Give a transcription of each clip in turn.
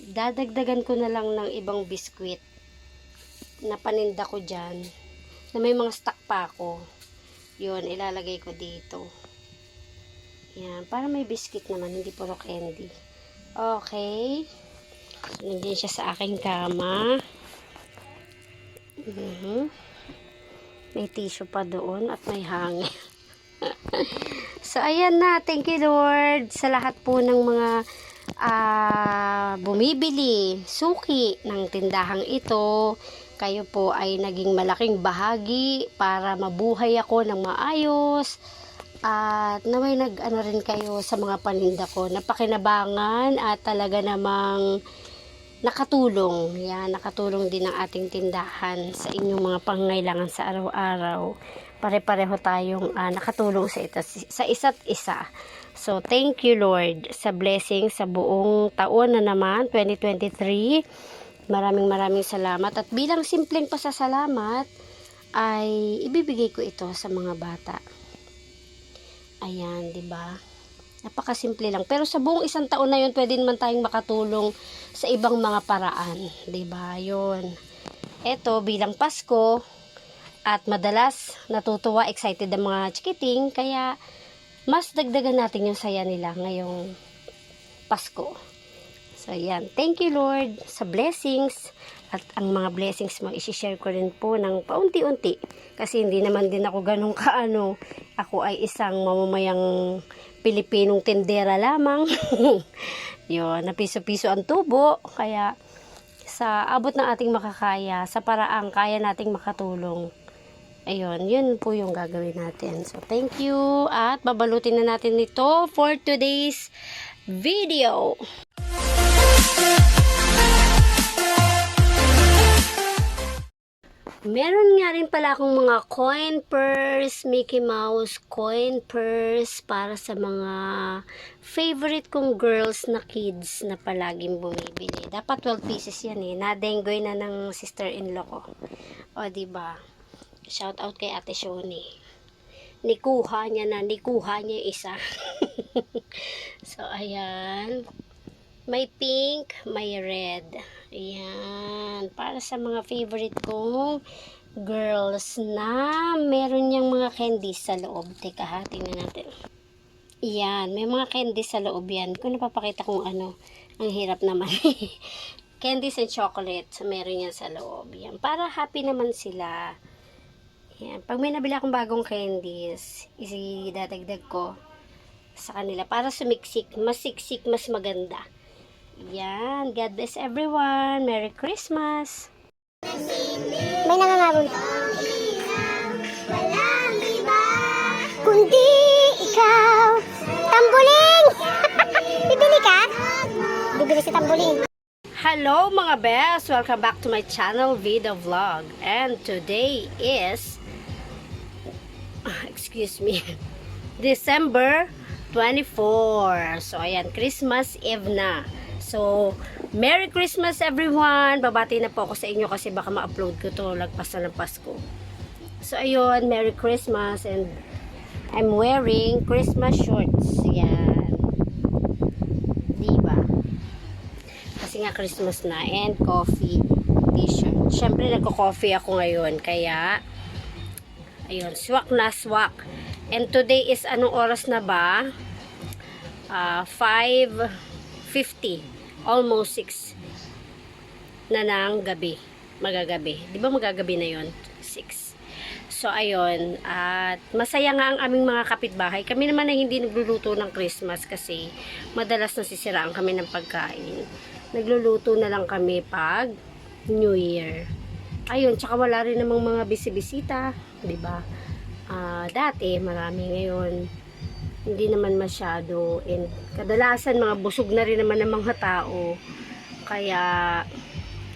dadagdagan ko na lang ng ibang biskwit na paninda ko dyan, na may mga stock pa ako. Yun, ilalagay ko dito. Yan, para may biscuit naman, hindi puro candy. Okay. Nandiyan siya sa aking kama. May tissue pa doon at may hangin. So, ayan na. Thank you, Lord, sa lahat po ng mga bumibili, suki ng tindahang ito. Kayo po ay naging malaking bahagi para mabuhay ako ng maayos. At naway nag-ano rin kayo sa mga paninda ko. Napakinabangan at talaga namang nakatulong. Yan, nakatulong din ang ating tindahan sa inyong mga pangangailangan sa araw-araw. Pare-pareho tayong nakatulong sa isa't isa. So, thank you, Lord, sa blessing sa buong taon na naman, 2023. Maraming salamat. At bilang simpleng pasasalamat, ay ibibigay ko ito sa mga bata. Ayan, 'di ba? Napakasimple lang. Pero sa buong isang taon na 'yon, pwede naman tayong makatulong sa ibang mga paraan, 'di ba? 'Yon. Ito bilang Pasko at madalas natutuwa, excited ang mga chikiting, kaya mas dagdagan natin yung saya nila ngayong Pasko. So, yan. Thank you, Lord, sa blessings. At ang mga blessings mo, isi-share ko rin po ng paunti-unti. Kasi hindi naman din ako ganun kaano. Ako ay isang mamamayang Pilipinong tindera lamang. Yun, na piso-piso ang tubo. Kaya, sa abot ng ating makakaya, sa paraang kaya nating makatulong. Ayun, yun po yung gagawin natin. So, thank you. At babalutin na natin ito for today's video. Meron nga rin pala akong mga coin purse, Mickey Mouse coin purse para sa mga favorite kong girls na kids na palaging bumibili. Dapat 12 pieces yan eh. Nadenggoy na ng sister-in-law ko. O, diba? Shout out kay Ate Shoni. Nikuha niya isa. So, ayan. May pink, may red. Ayan. Para sa mga favorite kong girls na meron niyang mga candies sa loob. Teka ha, tingnan natin. Ayan. May mga candies sa loob yan. Kung napapakita kung ano. Ang hirap naman. Candies and chocolate. Meron yan sa loob. Yan. Para happy naman sila. Ayan. Pag may nabili akong bagong candies, idadagdag ko sa kanila. Para sumiksik. Mas siksik, mas maganda. Yan. God bless everyone. Merry Christmas. May nangangaroon. Walang iba kundi ikaw. Tambuling! Bibili ka? Bibili si Tambuling. Hello mga best! Welcome back to my channel, Vida Vlog. And today is December 24. So ayan, Christmas Eve na. So, Merry Christmas everyone! Babati na po ako sa inyo kasi baka ma-upload ko to lagpas na ng Pasko. So, ayun, Merry Christmas, and I'm wearing Christmas shorts. Yan. Diba? Kasi nga Christmas na, and coffee t-shirt. Siyempre, nagko-coffee ako ngayon, kaya ayun, swak na swak. And today is anong oras na ba? 5:50. Almost 6 na ng gabi. Magagabi. Di ba magagabi na yon? 6. So, ayun. At masaya nga ang aming mga kapitbahay. Kami naman ay hindi nagluluto ng Christmas kasi madalas nasisiraan kami ng pagkain. Nagluluto na lang kami pag New Year. Ayun. Tsaka wala rin namang mga bisibisita. Di ba? Dati, marami ngayon. Hindi naman masyado, and kadalasan mga busog na rin naman ng mga tao, kaya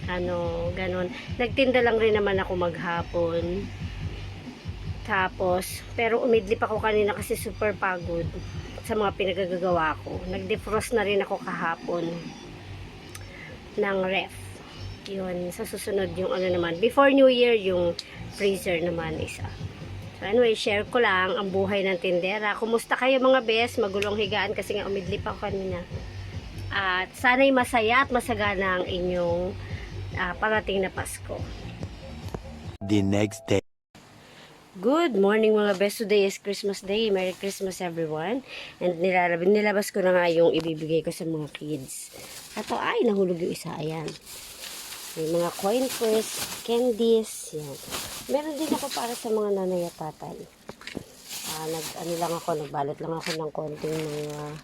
ganon. Nagtinda lang rin naman ako maghapon, tapos pero umidlip ako kanina kasi super pagod sa mga pinagagagawa ko. Nag-defrost na rin ako kahapon ng ref. Yun, sa susunod yung naman before New Year, yung freezer naman isa. So anyway, share ko lang ang buhay ng tindera. Kumusta kayo mga best? Magulong higaan kasi nga umidlip ako kanina. At sana'y masaya at masagana ang inyong parating na Pasko. The next day. Good morning mga best. Today is Christmas Day. Merry Christmas everyone. And nilabas ko na nga yung ibibigay ko sa mga kids. Ato ay nahulog yung isa. Ayan. May mga coin purse, candies. Yan. Meron din ako para sa mga nanay at tatay. Nagbalot lang ako ng konting mga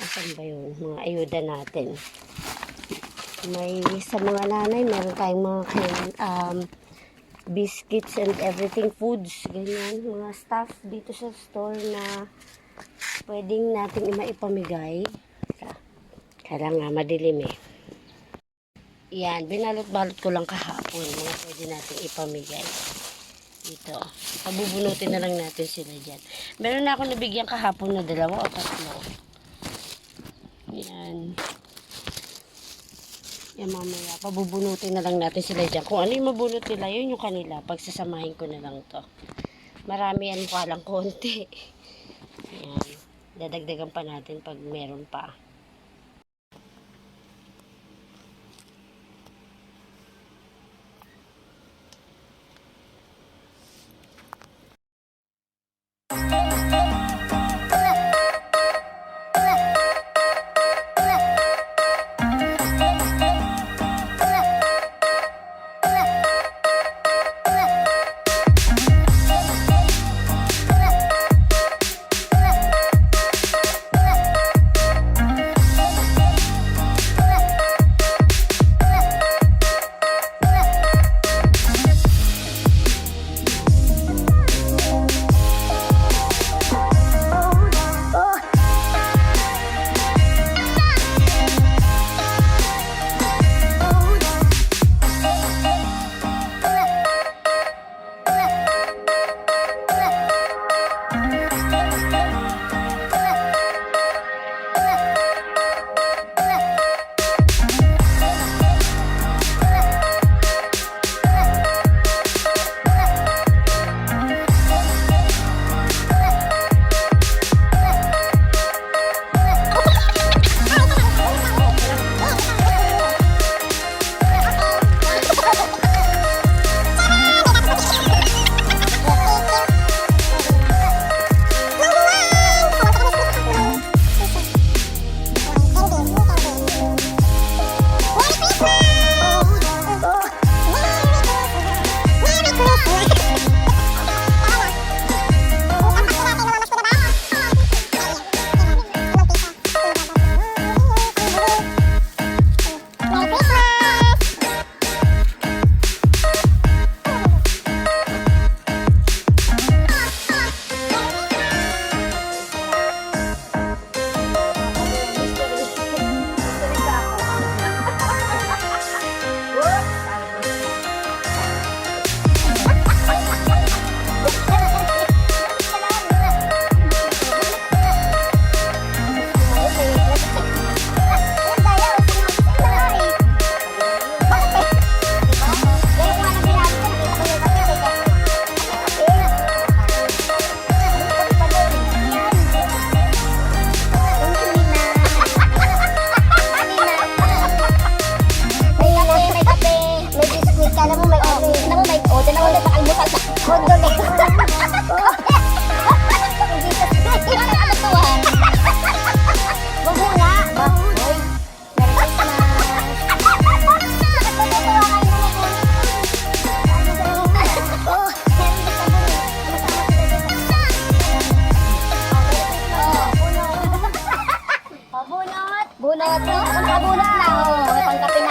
asan ba yun? Mga ayuda natin. May sa mga nanay, meron tayong mga biscuits and everything, foods, ganyan, mga stuff dito sa store na pwedeng natin maipamigay. Kaya nga madilim eh. Yan, binalot-balot ko lang kahapon, mga pwede natin ipamigay. Dito. Pabubunutin na lang natin sila dyan. Meron na ako nabigyan kahapon na 2 o 3. Yan. Yan mamaya, pabubunutin na lang natin sila dyan. Kung ano yung mabunot nila, yun yung kanila. Pagsasamahin ko na lang to. Marami yan pa lang konti. Yan. Dadagdagan pa natin pag meron pa. Bunot. Ako nakabunot na. May pangkape